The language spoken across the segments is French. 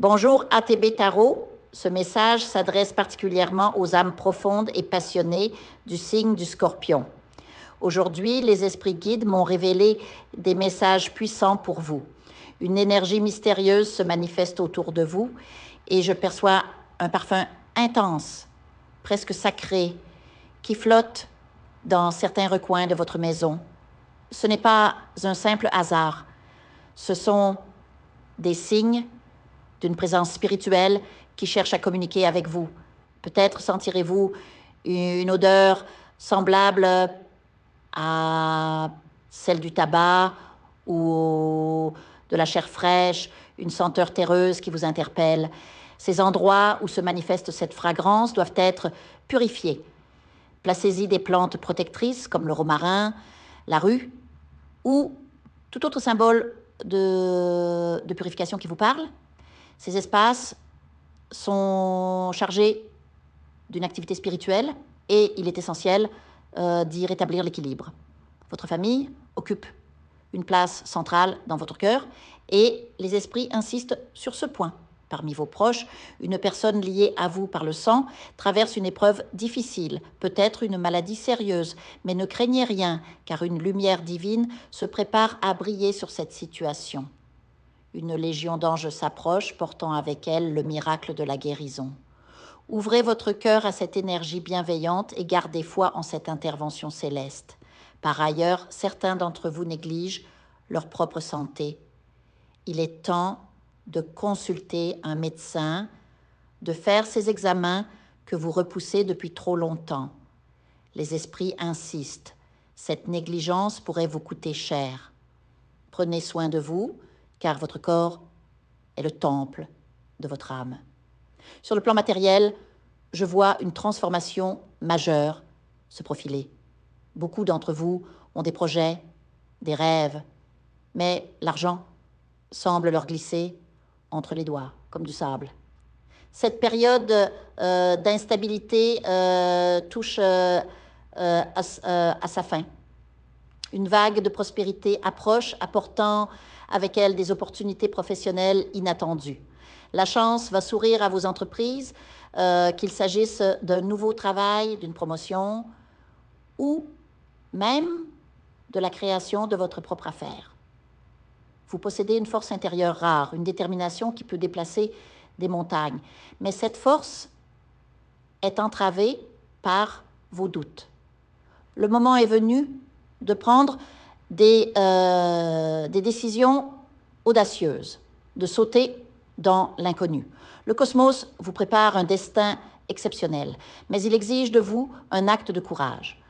Bonjour ATB Tarot. Ce message s'adresse particulièrement aux âmes profondes et passionnées du signe du Scorpion. Aujourd'hui, les esprits guides m'ont révélé des messages puissants pour vous. Une énergie mystérieuse se manifeste autour de vous et je perçois un parfum intense, presque sacré, qui flotte dans certains recoins de votre maison. Ce n'est pas un simple hasard. Ce sont des signes d'une présence spirituelle qui cherche à communiquer avec vous. Peut-être sentirez-vous une odeur semblable à celle du tabac ou de la chair fraîche, une senteur terreuse qui vous interpelle. Ces endroits où se manifeste cette fragrance doivent être purifiés. Placez-y des plantes protectrices comme le romarin, la rue ou tout autre symbole de purification qui vous parle. Ces espaces sont chargés d'une activité spirituelle et il est essentiel d'y rétablir l'équilibre. Votre famille occupe une place centrale dans votre cœur et les esprits insistent sur ce point. Parmi vos proches, une personne liée à vous par le sang traverse une épreuve difficile, peut-être une maladie sérieuse, mais ne craignez rien, car une lumière divine se prépare à briller sur cette situation. Une légion d'anges s'approche, portant avec elle le miracle de la guérison. Ouvrez votre cœur à cette énergie bienveillante et gardez foi en cette intervention céleste. Par ailleurs, certains d'entre vous négligent leur propre santé. Il est temps de consulter un médecin, de faire ces examens que vous repoussez depuis trop longtemps. Les esprits insistent. Cette négligence pourrait vous coûter cher. Prenez soin de vous, car votre corps est le temple de votre âme. Sur le plan matériel, je vois une transformation majeure se profiler. Beaucoup d'entre vous ont des projets, des rêves, mais l'argent semble leur glisser entre les doigts, comme du sable. Cette période d'instabilité touche à sa fin. Une vague de prospérité approche, apportant avec elle des opportunités professionnelles inattendues. La chance va sourire à vos entreprises, qu'il s'agisse d'un nouveau travail, d'une promotion ou même de la création de votre propre affaire. Vous possédez une force intérieure rare, une détermination qui peut déplacer des montagnes. Mais cette force est entravée par vos doutes. Le moment est venu de prendre des décisions audacieuses, de sauter dans l'inconnu. Le cosmos vous prépare un destin exceptionnel, mais il exige de vous un acte de courage.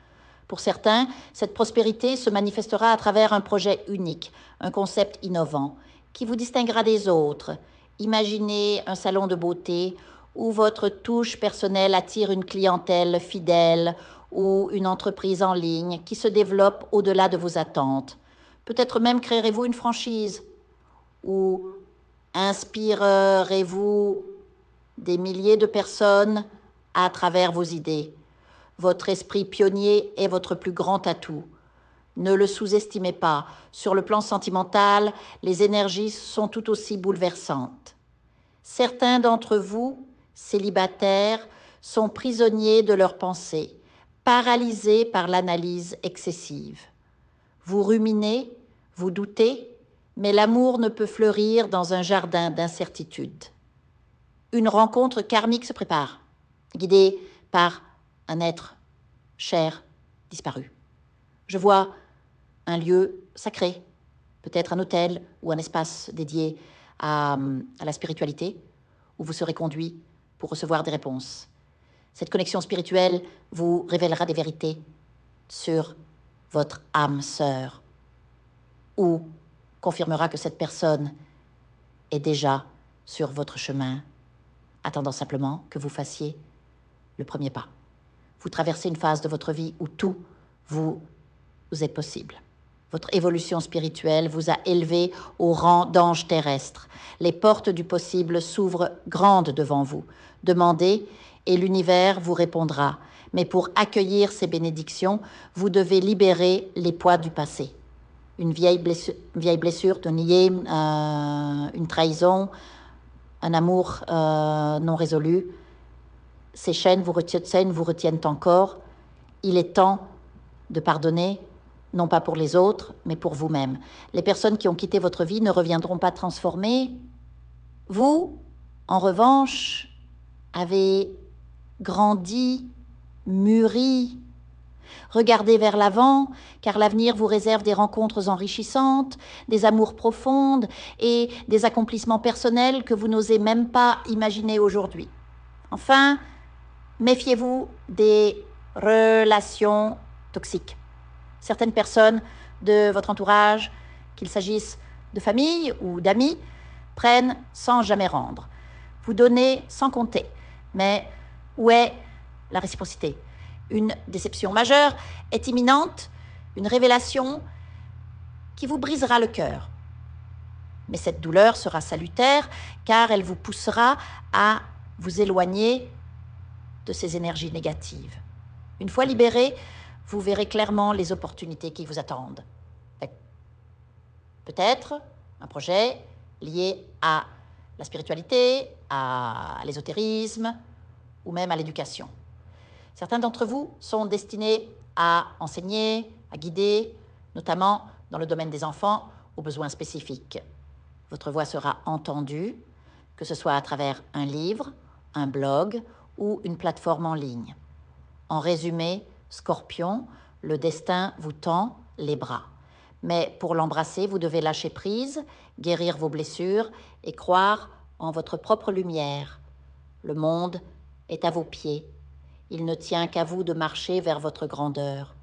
Pour certains, cette prospérité se manifestera à travers un projet unique, un concept innovant, qui vous distinguera des autres. Imaginez un salon de beauté où votre touche personnelle attire une clientèle fidèle ou une entreprise en ligne qui se développe au-delà de vos attentes. Peut-être même créerez-vous une franchise ou inspirerez-vous des milliers de personnes à travers vos idées. Votre esprit pionnier est votre plus grand atout. Ne le sous-estimez pas. Sur le plan sentimental, les énergies sont tout aussi bouleversantes. Certains d'entre vous, célibataires, sont prisonniers de leurs pensées, paralysés par l'analyse excessive. Vous ruminez, vous doutez, mais l'amour ne peut fleurir dans un jardin d'incertitude. Une rencontre karmique se prépare, guidée par un être cher disparu. Je vois un lieu sacré, peut-être un hôtel ou un espace dédié à la spiritualité, où vous serez conduit pour recevoir des réponses. Cette connexion spirituelle vous révélera des vérités sur votre âme sœur, ou confirmera que cette personne est déjà sur votre chemin, attendant simplement que vous fassiez le premier pas. Vous traversez une phase de votre vie où tout vous est possible. Votre évolution spirituelle vous a élevé au rang d'ange terrestre. Les portes du possible s'ouvrent grandes devant vous. Demandez et l'univers vous répondra. Mais pour accueillir ces bénédictions, vous devez libérer les poids du passé. Une vieille blessure de nier, une trahison, un amour non résolu. Ces chaînes vous retiennent encore. Il est temps de pardonner, non pas pour les autres, mais pour vous-même. Les personnes qui ont quitté votre vie ne reviendront pas transformées. Vous, en revanche, avez grandi, mûri. Regardez vers l'avant, car l'avenir vous réserve des rencontres enrichissantes, des amours profondes et des accomplissements personnels que vous n'osez même pas imaginer aujourd'hui. Enfin, méfiez-vous des relations toxiques. Certaines personnes de votre entourage, qu'il s'agisse de famille ou d'amis, prennent sans jamais rendre. Vous donnez sans compter. Mais où est la réciprocité? Une déception majeure est imminente, une révélation qui vous brisera le cœur. Mais cette douleur sera salutaire car elle vous poussera à vous éloigner de ces énergies négatives. Une fois libéré, vous verrez clairement les opportunités qui vous attendent. Peut-être un projet lié à la spiritualité, à l'ésotérisme ou même à l'éducation. Certains d'entre vous sont destinés à enseigner, à guider, notamment dans le domaine des enfants, aux besoins spécifiques. Votre voix sera entendue, que ce soit à travers un livre, un blog ou une plateforme en ligne. En résumé, Scorpion, le destin vous tend les bras. Mais pour l'embrasser, vous devez lâcher prise, guérir vos blessures et croire en votre propre lumière. Le monde est à vos pieds. Il ne tient qu'à vous de marcher vers votre grandeur.